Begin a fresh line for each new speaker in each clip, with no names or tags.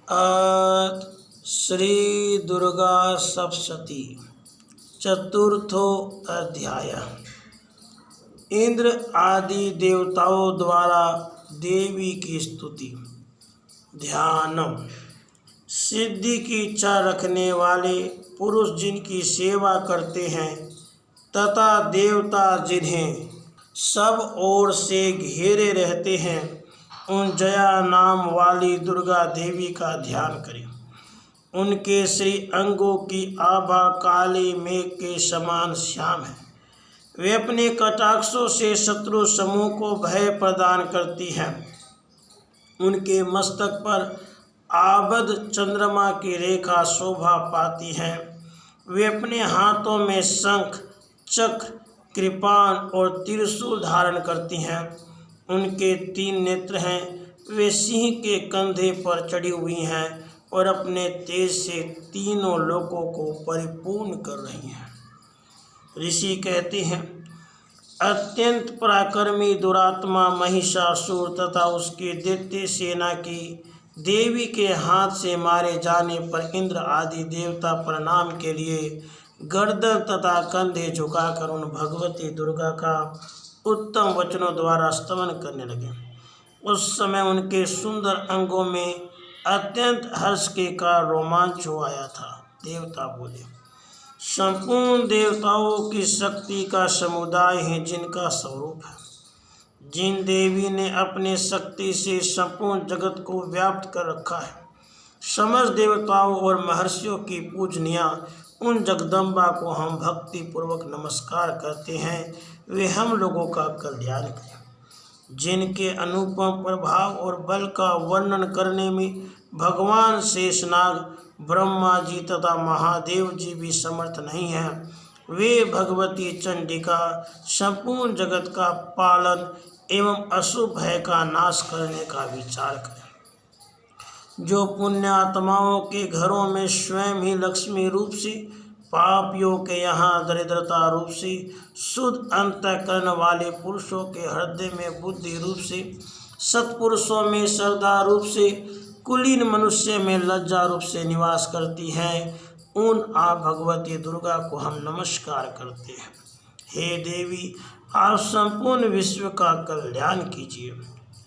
अथ श्री दुर्गा सप्तशती चतुर्थो अध्याय। इंद्र आदि देवताओं द्वारा देवी की स्तुति। ध्यानम। सिद्धि की इच्छा रखने वाले पुरुष जिनकी सेवा करते हैं तथा देवता जिन्हें सब ओर से घेरे रहते हैं, उन जया नाम वाली दुर्गा देवी का ध्यान करें। उनके श्री अंगों की आभा काले मेघ के समान श्याम है। वे अपने कटाक्षों से शत्रु समूह को भय प्रदान करती हैं। उनके मस्तक पर आबद्ध चंद्रमा की रेखा शोभा पाती है। वे अपने हाथों में शंख, चक्र, कृपाण और त्रिशूल धारण करती हैं। उनके 3 नेत्र हैं। वे सिंह के कंधे पर चढ़ी हुई हैं और अपने तेज से तीनों लोकों को परिपूर्ण कर रही हैं। ऋषि कहते हैं, अत्यंत पराक्रमी दुरात्मा महिषासुर तथा उसके दैत्य सेना की देवी के हाथ से मारे जाने पर इंद्र आदि देवता प्रणाम के लिए गर्दन तथा कंधे झुकाकर उन भगवती दुर्गा का उत्तम वचनों द्वारा स्तवन करने लगे। उस समय उनके सुंदर अंगों में अत्यंत हर्ष के का रोमांच हो आया था। देवता बोले, संपूर्ण देवताओं की शक्ति का समुदाय है जिनका स्वरूप है। जिन देवी ने अपने शक्ति से संपूर्ण जगत को व्याप्त कर रखा है, समस्त देवताओं और महर्षियों की पूजनिया उन जगदम्बा को हम भक्ति पूर्वक नमस्कार करते हैं। वे हम लोगों का कल्याण करें। जिनके अनुपम प्रभाव और बल का वर्णन करने में भगवान शेषनाग, ब्रह्मा जी तथा महादेव जी भी समर्थ नहीं हैं, वे भगवती चंडिका संपूर्ण जगत का पालन एवं अशुभ भय का नाश करने का विचार करें। जो पुण्यात्माओं के घरों में स्वयं ही लक्ष्मी रूप से, पापियों के यहाँ दरिद्रता रूप से, शुद्ध अंतःकरण वाले पुरुषों के हृदय में बुद्धि रूप से, सत्पुरुषों में श्रद्धा रूप से, कुलीन मनुष्य में लज्जा रूप से निवास करती हैं, उन आप भगवती दुर्गा को हम नमस्कार करते हैं। हे देवी, आप संपूर्ण विश्व का कल्याण कीजिए।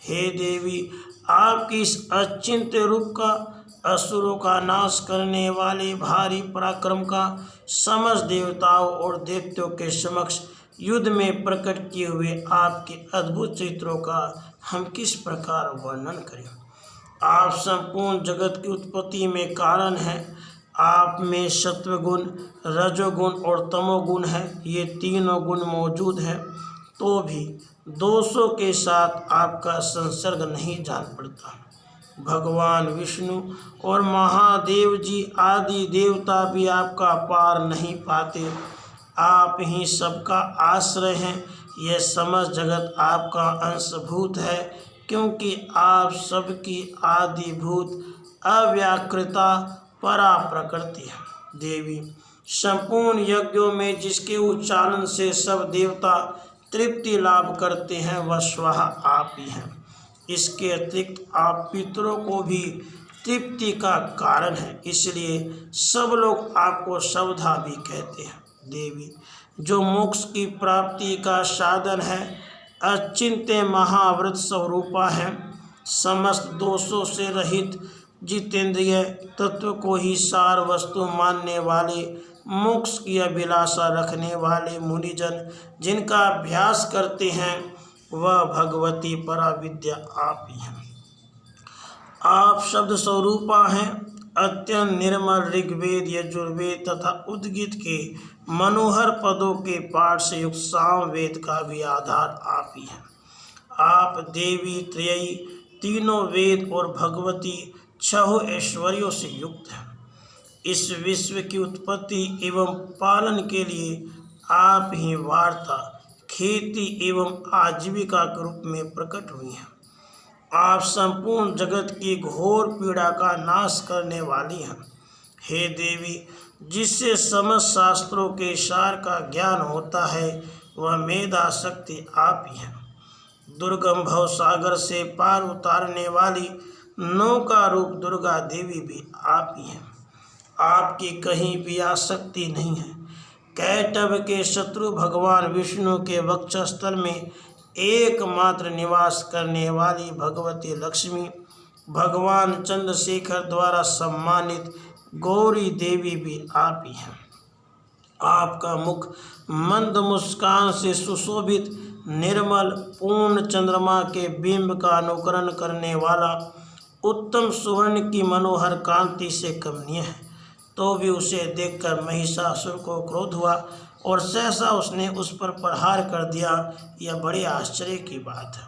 हे देवी, आपकी इस अचिंत्य रूप का, असुरों का नाश करने वाले भारी पराक्रम का समस्त देवताओं और दैत्यों के समक्ष युद्ध में प्रकट किए हुए आपके अद्भुत चित्रों का हम किस प्रकार वर्णन करें। आप संपूर्ण जगत की उत्पत्ति में कारण हैं। आप में सत्वगुण, रजोगुण और तमोगुण है। ये तीनों गुण मौजूद हैं तो भी दोषों के साथ आपका संसर्ग नहीं जान पड़ता। भगवान विष्णु और महादेव जी आदि देवता भी आपका पार नहीं पाते। आप ही सबका आश्रय हैं। यह समस्त जगत आपका अंशभूत है, क्योंकि आप सबकी आदिभूत अव्याकृता परा प्रकृति है। देवी, संपूर्ण यज्ञों में जिसके उच्चारण से सब देवता तृप्ति लाभ करते हैं, वह स्वतः आप ही हैं। इसके अतिरिक्त आप पितरों को भी तृप्ति का कारण है, इसलिए सब लोग आपको सवधा भी कहते हैं। देवी, जो मोक्ष की प्राप्ति का साधन है, अचिंत्य महाव्रत स्वरूपा है, समस्त दोषों से रहित, जितेंद्रिय, तत्व को ही सार वस्तु मानने वाले, मोक्ष की अभिलाषा रखने वाले मुनिजन जिनका अभ्यास करते हैं, वह भगवती पराविद्या आप ही हैं। आप शब्द स्वरूपा हैं। अत्यंत निर्मल ऋग्वेद, यजुर्वेद तथा उद्गीत के मनोहर पदों के पाठ से युक्त सामवेद का भी आधार आप ही हैं। आप देवी त्रयी, तीनों वेद और भगवती 6 ऐश्वर्यों से युक्त हैं। इस विश्व की उत्पत्ति एवं पालन के लिए आप ही वार्ता, खेती एवं आजीविका के रूप में प्रकट हुई हैं। आप संपूर्ण जगत की घोर पीड़ा का नाश करने वाली हैं। हे देवी, जिससे समस्त शास्त्रों के सार का ज्ञान होता है, वह मेधा शक्ति आप ही हैं। दुर्गम भव सागर से पार उतारने वाली नौ का रूप दुर्गा देवी भी आप ही हैं। आपकी कहीं भी आसक्ति नहीं है। कैटभ के शत्रु भगवान विष्णु के वक्षस्थल में एकमात्र निवास करने वाली भगवती लक्ष्मी, भगवान चंद्रशेखर द्वारा सम्मानित गौरी देवी भी आप ही हैं। आपका मुख मंद मुस्कान से सुशोभित, निर्मल, पूर्ण चंद्रमा के बिंब का अनुकरण करने वाला, उत्तम सुवर्ण की मनोहर कांति से कमनीय है। तो भी उसे देखकर महिषासुर को क्रोध हुआ और सहसा उसने उस पर प्रहार कर दिया। यह बड़े आश्चर्य की बात है।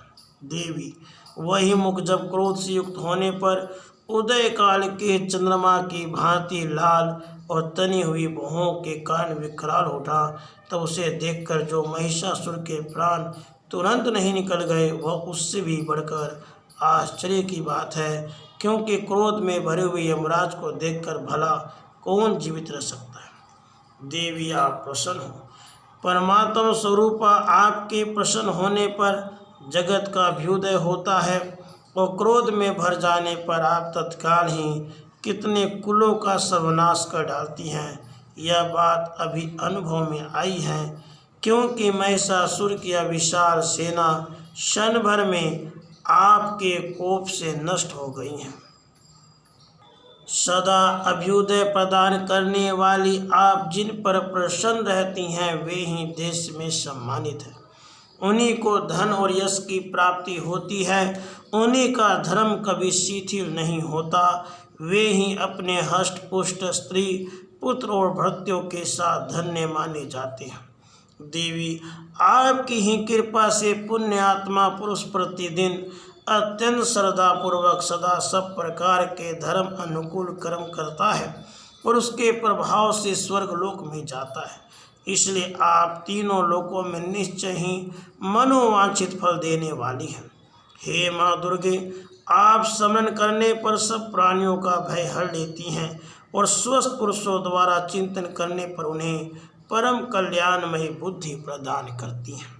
देवी, वही मुख जब क्रोध से युक्त होने पर उदय काल के चंद्रमा की भांति लाल और तनी हुई भौहों के कारण विकराल उठा, तब उसे देखकर जो महिषासुर के प्राण तुरंत नहीं निकल गए, वह उससे भी बढ़कर आश्चर्य की बात है, क्योंकि क्रोध में भरे हुए यमराज को देखकर भला कौन जीवित रह सकता है। देवी, आप प्रसन्न हो। परमात्मा स्वरूपा आपके प्रसन्न होने पर जगत का अभ्युदय होता है और क्रोध में भर जाने पर आप तत्काल ही कितने कुलों का सर्वनाश कर डालती हैं। यह बात अभी अनुभव में आई है, क्योंकि महिषासुर की विशाल सेना क्षण भर में आपके कोप से नष्ट हो गई है। सदा अभ्युदय प्रदान करने वाली आप जिन पर प्रसन्न रहती हैं, वे ही देश में सम्मानित हैं। उन्हीं को धन और यश की प्राप्ति होती है। उन्हीं का धर्म कभी शिथिल नहीं होता। वे ही अपने हष्ट पुष्ट स्त्री, पुत्र और भृत्यों के साथ धन्य माने जाते हैं। देवी, आपकी ही कृपा से पुण्य आत्मा पुरुष प्रतिदिन अत्यंत श्रद्धापूर्वक सदा सब प्रकार के धर्म अनुकूल कर्म करता है और उसके प्रभाव से स्वर्ग लोक में जाता है। इसलिए आप तीनों लोकों में निश्चय ही मनोवांछित फल देने वाली हैं। हे माँ दुर्गे, आप स्मरण करने पर सब प्राणियों का भय हर लेती हैं और स्वस्थ पुरुषों द्वारा चिंतन करने पर उन्हें परम कल्याणमयी बुद्धि प्रदान करती हैं।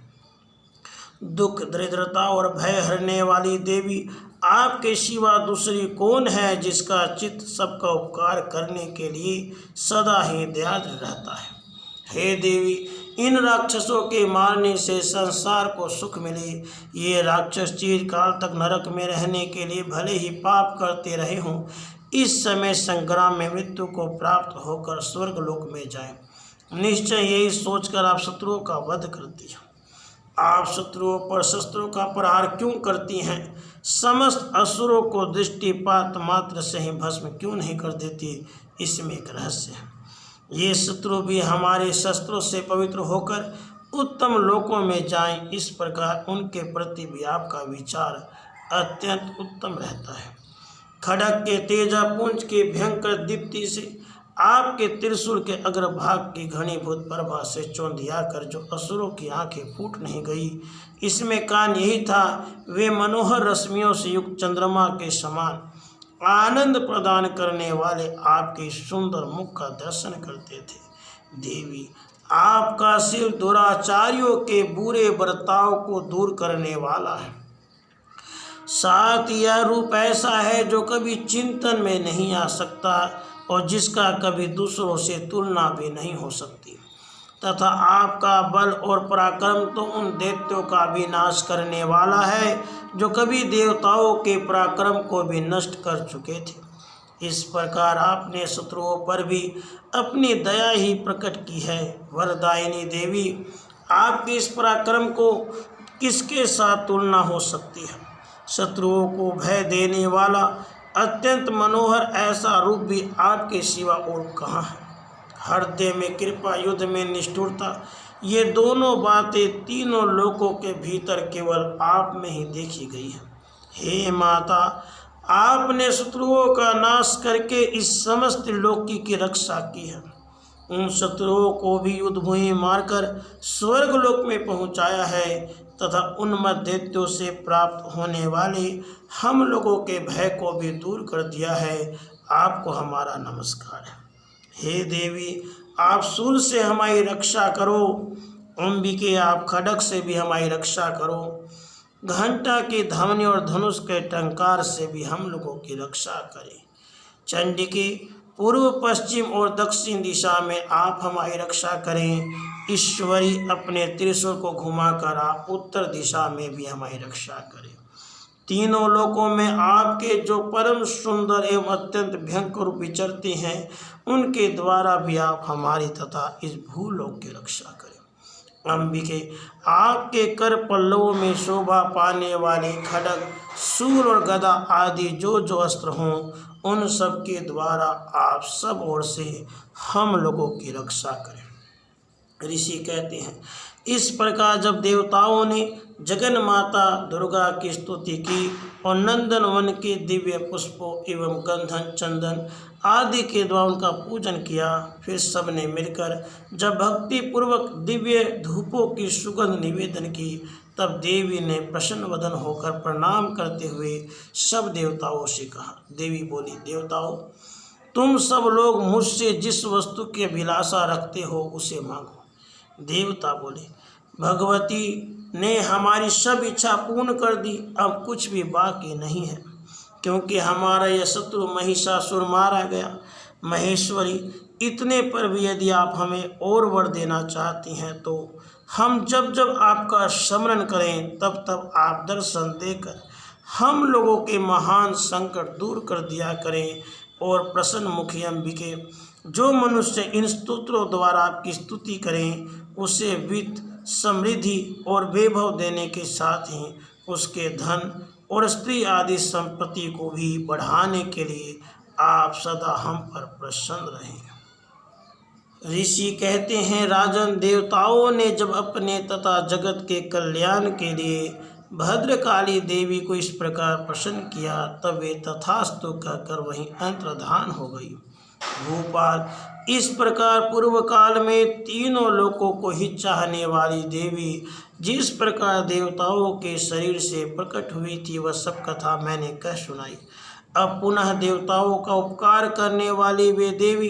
दुख, दरिद्रता और भय हरने वाली देवी, आपके सिवा दूसरी कौन है जिसका चित्त सबका उपकार करने के लिए सदा ही दयाद्र रहता है। हे देवी, इन राक्षसों के मारने से संसार को सुख मिले। ये राक्षस चिरकाल तक नरक में रहने के लिए भले ही पाप करते रहे हों, इस समय संग्राम में मृत्यु को प्राप्त होकर स्वर्ग लोक में जाएं। निश्चय यही सोचकर आप शत्रुओं का वध करती हैं। आप शत्रुओं पर शस्त्रों का प्रहार क्यों करती हैं? समस्त असुरों को दृष्टिपात मात्र से ही भस्म क्यों नहीं कर देती? इसमें एक रहस्य है। ये शत्रु भी हमारे शस्त्रों से पवित्र होकर उत्तम लोकों में जाएं, इस प्रकार उनके प्रति भी आपका विचार अत्यंत उत्तम रहता है। खड़ग के तेजापुंज के भयंकर दीप्ति से आपके त्रिशूल के अग्रभाग की घनीभूत प्रभा से चौंधिया कर जो असुरों की आंखें फूट नहीं गई, इसमें कारण यही था, वे मनोहर रश्मियों से युक्त चंद्रमा के समान आनंद प्रदान करने वाले आपके सुंदर मुख का दर्शन करते थे। देवी, आपका सिर दुराचारियों के बुरे बर्ताव को दूर करने वाला है। साथ यह रूप ऐसा है जो कभी चिंतन में नहीं आ सकता और जिसका कभी दूसरों से तुलना भी नहीं हो सकती, तथा आपका बल और पराक्रम तो उन दैत्यों का भी नाश करने वाला है जो कभी देवताओं के पराक्रम को भी नष्ट कर चुके थे। इस प्रकार आपने शत्रुओं पर भी अपनी दया ही प्रकट की है। वरदायिनी देवी, आपके इस पराक्रम को किसके साथ तुलना हो सकती है? शत्रुओं को भय देने वाला अत्यंत मनोहर ऐसा रूप भी आपके सिवा और कहाँ है? हृदय में कृपा, युद्ध में निष्ठुरता, ये दोनों बातें तीनों लोकों के भीतर केवल आप में ही देखी गई है। हे माता, आपने शत्रुओं का नाश करके इस समस्त लोकी की रक्षा की है। उन शत्रुओं को भी युद्ध भूमि मारकर स्वर्ग लोक में पहुंचाया है तथा उन दैत्यों से प्राप्त होने वाले हम लोगों के भय को भी दूर कर दिया है। आपको हमारा नमस्कार है। हे देवी, आप शूल से हमारी रक्षा करो। अंबिके, आप खड्ग से भी हमारी रक्षा करो। घंटा की ध्वनि और धनुष के टंकार से भी हम लोगों की रक्षा करें। चंडिके पूर्व, पश्चिम और दक्षिण दिशा में आप हमारी रक्षा करें। ईश्वरी अपने त्रिशूल को घुमाकर आप उत्तर दिशा में भी हमारी रक्षा करें। तीनों लोकों में आपके जो परम सुंदर एवं अत्यंत भयंकर रूप विचरते हैं, उनके द्वारा भी आप हमारी तथा इस भूलोक की रक्षा करें। अंबिके, आपके कर पल्लवों में शोभा पाने वाले खड्ग, शूल और गदा आदि जो जो अस्त्र हों, उन सब के द्वारा आप सब ओर से हम लोगों की रक्षा करें। ऋषि कहते हैं, इस प्रकार जब देवताओं ने जगन माता दुर्गा की स्तुति की और नंदन वन के दिव्य पुष्पों एवं गंधन चंदन आदि के द्वारा उनका पूजन किया, फिर सब ने मिलकर जब भक्ति पूर्वक दिव्य धूपों की सुगंध निवेदन की, तब देवी ने प्रसन्न वदन होकर प्रणाम करते हुए सब देवताओं से कहा। देवी बोली, देवताओं, तुम सब लोग मुझसे जिस वस्तु की अभिलाषा रखते हो उसे मांगो। देवता बोले, भगवती ने हमारी सब इच्छा पूर्ण कर दी, अब कुछ भी बाकी नहीं है, क्योंकि हमारा यह शत्रु महिषासुर मारा गया। महेश्वरी, इतने पर भी यदि आप हमें और वर देना चाहती हैं तो हम जब जब आपका स्मरण करें तब तब आप दर्शन देकर हम लोगों के महान संकट दूर कर दिया करें। और प्रसन्न मुखी अंबिके, जो मनुष्य इन स्तोत्रों द्वारा आपकी स्तुति करें, उसे वित्त, समृद्धि और वैभव देने के साथ ही उसके धन और स्त्री आदि संपत्ति को भी बढ़ाने के लिए आप सदा हम पर प्रसन्न रहें। ऋषि कहते हैं, राजन, देवताओं ने जब अपने तथा जगत के कल्याण के लिए भद्रकाली देवी को इस प्रकार प्रसन्न किया, तब वे तथास्तु कहकर वहीं अंतर्धान हो गई। भूपाल, इस प्रकार पूर्व काल में तीनों लोकों को ही चाहने वाली देवी जिस प्रकार देवताओं के शरीर से प्रकट हुई थी, वह सब कथा मैंने कह सुनाई। अब पुनः देवताओं का उपकार करने वाली वे देवी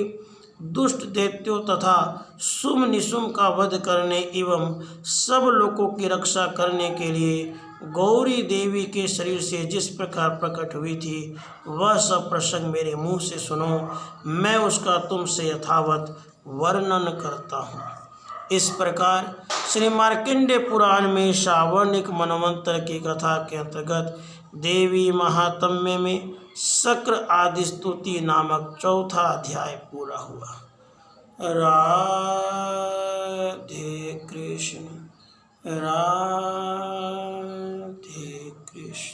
दुष्ट दैत्यों तथा शुभ निशुम का वध करने एवं सब लोगों की रक्षा करने के लिए गौरी देवी के शरीर से जिस प्रकार प्रकट हुई थी, वह सब प्रसंग मेरे मुंह से सुनो, मैं उसका तुमसे यथावत वर्णन करता हूँ। इस प्रकार श्री मार्कंडेय पुराण में श्रावणिक मनवंतर की कथा के अंतर्गत देवी महात्म्य में शक्र आदि स्तुति नामक चौथा अध्याय पूरा हुआ। राधे कृष्ण, राधे कृष्ण।